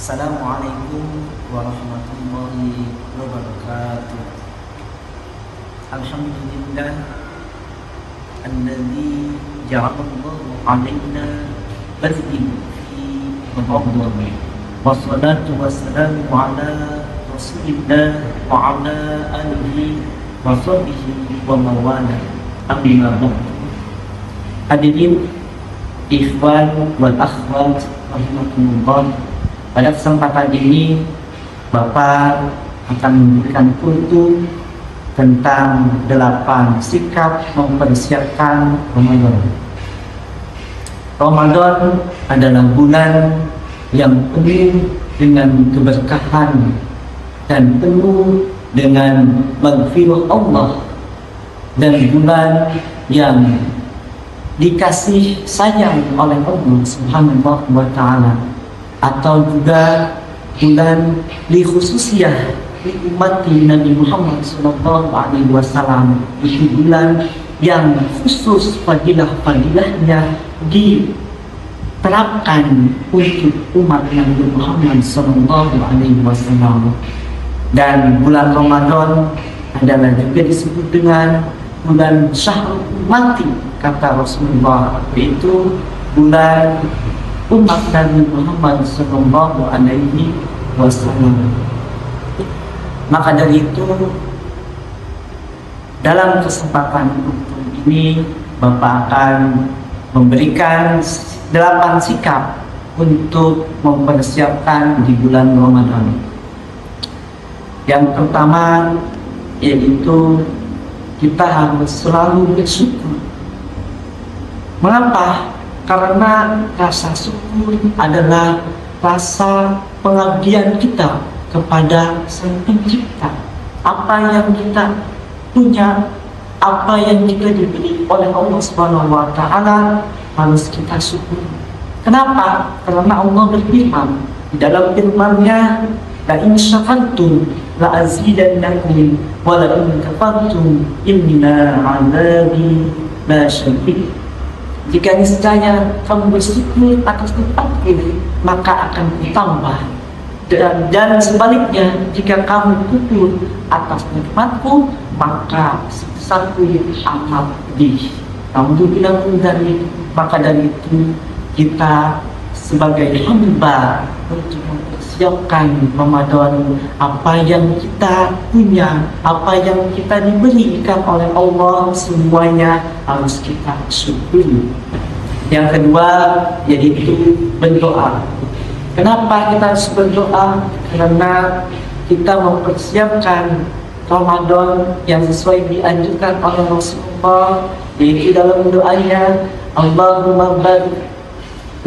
Assalamualaikum warahmatullahi wabarakatuh. Alhamdulillah alladzi ja'alallahu 'alaina barzin fi Ramadan. Wassalatu wassalamu ala Rasulillah wa ala alihi wa sahbihi wa mawala. Amma ba'd. Hadirin ikhwan wal akhwat rahimakumullah. Pada kesempatan ini Bapak akan memberikan kultum tentang 8 sikap mempersiapkan Ramadan. Ramadan adalah bulan yang penuh dengan keberkahan dan penuh dengan maghfirah Allah, dan bulan yang dikasih sayang oleh Allah Subhanahu wa ta'ala, atau juga bulan li khususiyah li umat Nabi Muhammad sallallahu alaihi wasallam. Itu bulan yang khusus fadilah-fadilahnya diterapkan untuk umat Nabi Muhammad sallallahu alaihi wasallam. Dan bulan Ramadan adalah juga disebut dengan bulan syahrul ummati, kata Rasulullah, yaitu bulan umat Nabi Muhammad sallallahu alaihi wasallam. Maka dari itu, dalam kesempatan ini Bapak akan memberikan 8 sikap untuk mempersiapkan di bulan Ramadan. Yang pertama yaitu kita harus selalu bersyukur. Mengapa? Karena rasa syukur adalah rasa pengabdian kita kepada Sang Pencipta. Apa yang kita punya, apa yang kita diberi oleh Allah Subhanahu wa ta'ala, harus kita syukur. Kenapa? Karena Allah berfirman di dalam firman-Nya, la in syakartum la azidannakum wa la in kafartum inna 'adzabi la syadid. Jika niscaya kamu bersyukur atas nikmatku, maka akan ditambah. Dan sebaliknya, jika kamu kufur atas nikmatku, maka siksaku amat pedih. Kamu bilang dari, maka dari itu kita sebagai hamba untuk mempersiapkan Ramadan, apa yang kita punya, apa yang kita diberikan oleh Allah, semuanya harus kita syukuri. Yang kedua yaitu berdoa. Kenapa kita harus berdoa? Karena kita mempersiapkan Ramadan yang sesuai dianjurkan oleh Rasulullah, yaitu dalam doanya, Allahumma barik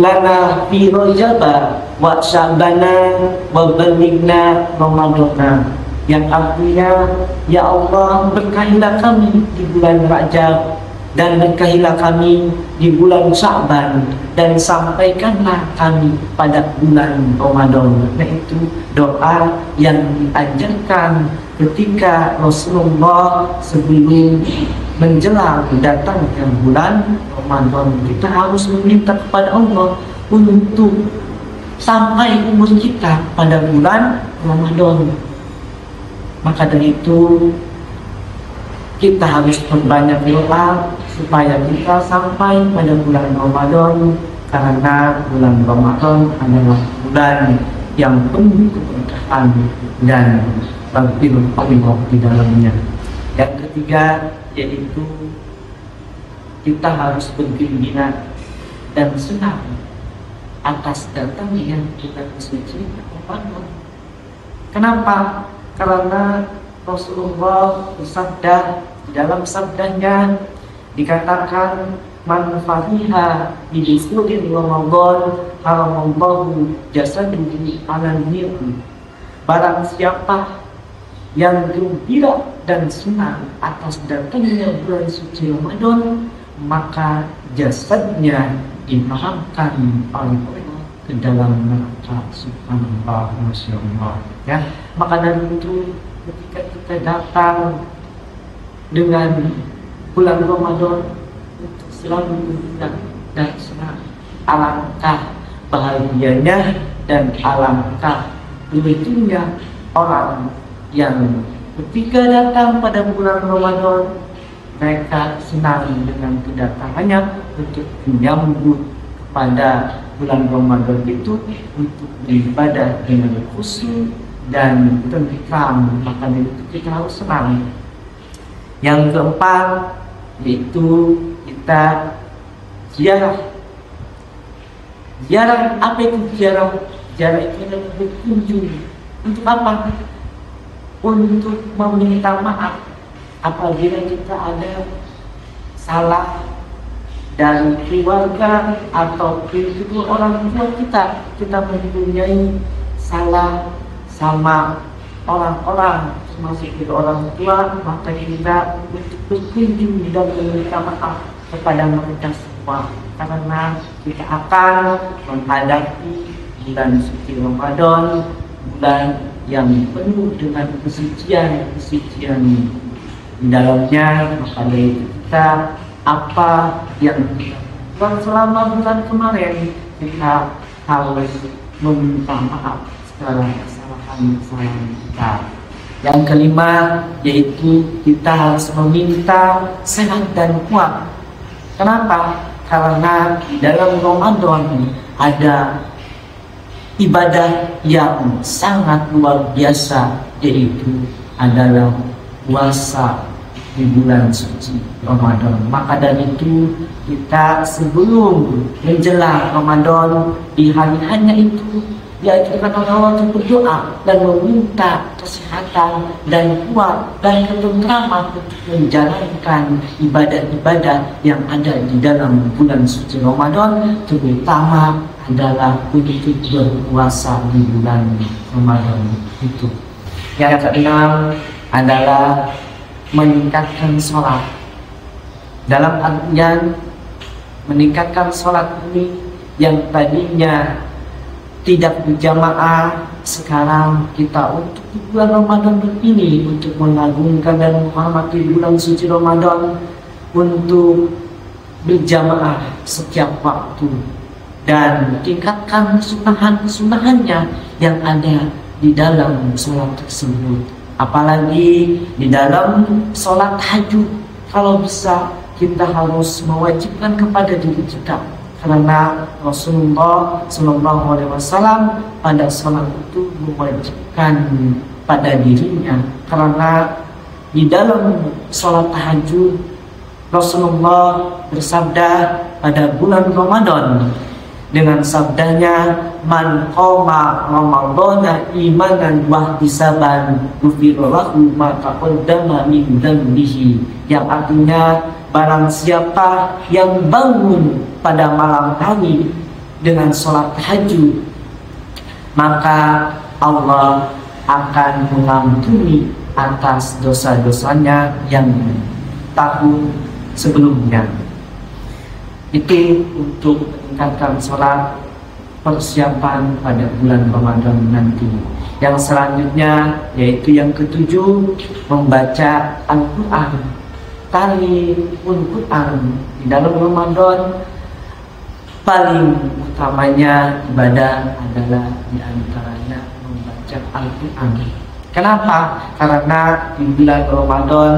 lana fi Rajaba wa Sya'bana wa balighna Ramadana, yang artinya, ya Allah, berkahilah kami di bulan Rajab dan berkahilah kami di bulan Sya'ban, dan sampaikanlah kami pada bulan Ramadan. Itu doa yang diajarkan ketika Rasulullah sebelum menjelang datangnya bulan Ramadan. Kita harus meminta kepada Allah untuk sampai umur kita pada bulan Ramadan. Maka dari itu kita harus berbanyak doa supaya kita sampai pada bulan Ramadan, karena bulan Ramadan adalah bulan yang penuh keberkahan dan maghfirah Allah di dalamnya. Yang ketiga yaitu kita harus bergembira dan senang atas datangnya bulan suci Ramadan. Kenapa? Karena Rasulullah bersabda, di dalam sabdanya dikatakan, man fariha bi dukhuli Ramadan haramallahu jasaduhu ala nirmi. Barang siapa yang gembira dan senang atas datangnya bulan suci Ramadan, maka jasadnya dimahamkan oleh Allah ke dalam neraka. Subhanallah, Masya Allah. Ya, maka dari itu ketika kita datang dengan bulan Ramadan, selalu gembira dan senang. Alangkah bahagianya dan alangkah beruntungnya orang yang ketika datang pada bulan Ramadan mereka senang dengan kedatangannya untuk menyambut pada bulan Ramadan itu untuk beribadah dengan khusyuk dan tentram. Maka dari itu kita harus senang. Yang keempat yaitu kita ziarah. Ziarah, apa itu ziarah? Ziarah itu adalah berkunjung. Untuk apa? Untuk meminta maaf apabila kita ada salah dari keluarga atau kedua orang tua kita mempunyai salah sama orang-orang termasuk kedua orang tua, maka kita untuk berkunjung dan meminta maaf kepada mereka semua, karena kita akan menghadapi bulan suci Ramadan, bulan yang penuh dengan kesucian di dalamnya. Maka dari itu kita apa yang kita lakukan selama bulan kemarin, kita harus meminta maaf segala kesalahan kita. Yang kelima yaitu kita harus meminta sehat dan kuat. Kenapa? Karena dalam Ramadan ada ibadah yang sangat luar biasa, yaitu adalah puasa di bulan suci Ramadan. Maka dari itu kita sebelum menjelang Ramadan di hari-harinya itu diajarkan oleh Allah untuk berdoa dan meminta kesehatan dan kuat dan ketentraman untuk menjalankan ibadah-ibadah yang ada di dalam bulan suci Ramadan, terutama adalah untuk berpuasa di bulan Ramadan itu. Yang keenam adalah meningkatkan sholat. Dalam artian meningkatkan sholat ini yang tadinya tidak berjamaah, sekarang kita untuk di bulan Ramadan ini untuk mengagungkan dan menghormati bulan suci Ramadan untuk berjamaah setiap waktu dan tingkatkan kesunahan-kesunahannya yang ada di dalam sholat tersebut. Apalagi di dalam sholat tahajud, kalau bisa kita harus mewajibkan kepada diri kita, karena Rasulullah SAW pada sholat itu mewajibkan pada dirinya. Karena di dalam sholat tahajud Rasulullah bersabda pada bulan Ramadan dengan sabdanya, man qama ramadhana imanan wa ihtisaban ghufira lahu ma taqaddama min dhanbihi, yang artinya barang siapa yang bangun pada malam hari dengan sholat tahajud, maka Allah akan mengampuni atas dosa-dosanya yang tahun sebelumnya. Itu untuk meningkatkan sholat, persiapan pada bulan Ramadan nanti. Yang selanjutnya yaitu yang ketujuh, membaca Al-Quran. Al-Quran di dalam Ramadan paling utamanya ibadah adalah diantaranya membaca Al-Quran. Kenapa? Karena di bulan Ramadan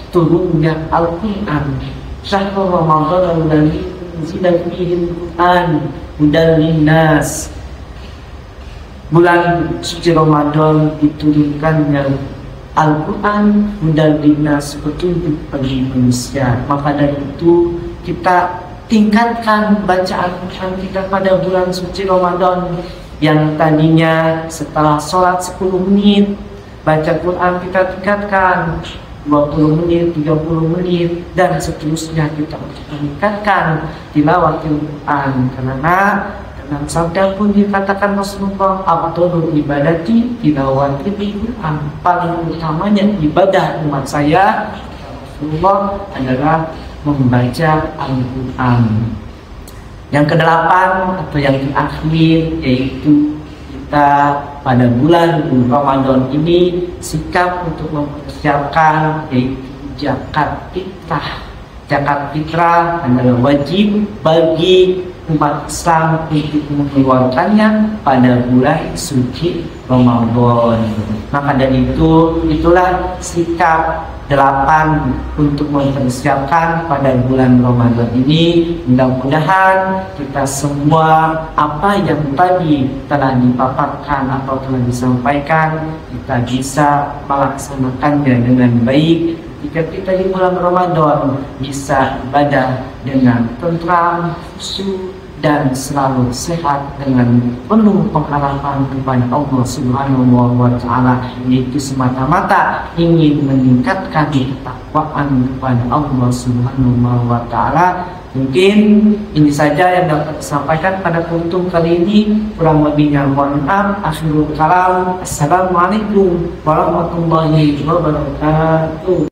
turunnya Al-Quran. Syahrul Ramadan alladzi unzila fihi al-Quran hudan linnas. Bulan suci Ramadan diturunkannya Al-Quran hudan linnas, petunjuk bagi manusia. Maka dari itu kita tingkatkan bacaan Al-Quran kita pada bulan suci Ramadan, yang tadinya setelah sholat 10 menit baca Quran kita tingkatkan 20 menit, 30 menit, dan seterusnya kita meningkatkan tilawat Al-Quran. Karena dalam sabda pun dikatakan Rasulullah, afdhalul ibadati tilawatil Quran, paling utamanya ibadah umat saya Rasulullah adalah membaca Al-Quran. Yang kedelapan atau yang terakhir yaitu kita pada bulan Ramadan ini sikap untuk mempersiapkan yaitu zakat fitrah. Zakat fitrah adalah wajib bagi umat Islam untuk mengeluarkannya pada bulan suci Ramadan. Maka dari itu, itulah sikap 8 untuk mempersiapkan pada bulan Ramadan ini. Mudah-mudahan kita semua apa yang tadi telah dipaparkan atau telah disampaikan, kita bisa melaksanakannya dengan baik. Jika kita di bulan Ramadan bisa ibadah dengan tentram, khusyuk, dan selalu sehat dengan penuh pengharapan kepada Allah Subhanahu wa Ta'ala, yaitu semata-mata ingin meningkatkan ketakwaan kepada Allah Subhanahu wa Ta'ala. Mungkin ini saja yang dapat disampaikan pada kultum kali ini. Kurang lebihnya mohon maaf. Akhirul kalam. Assalamualaikum warahmatullahi wabarakatuh.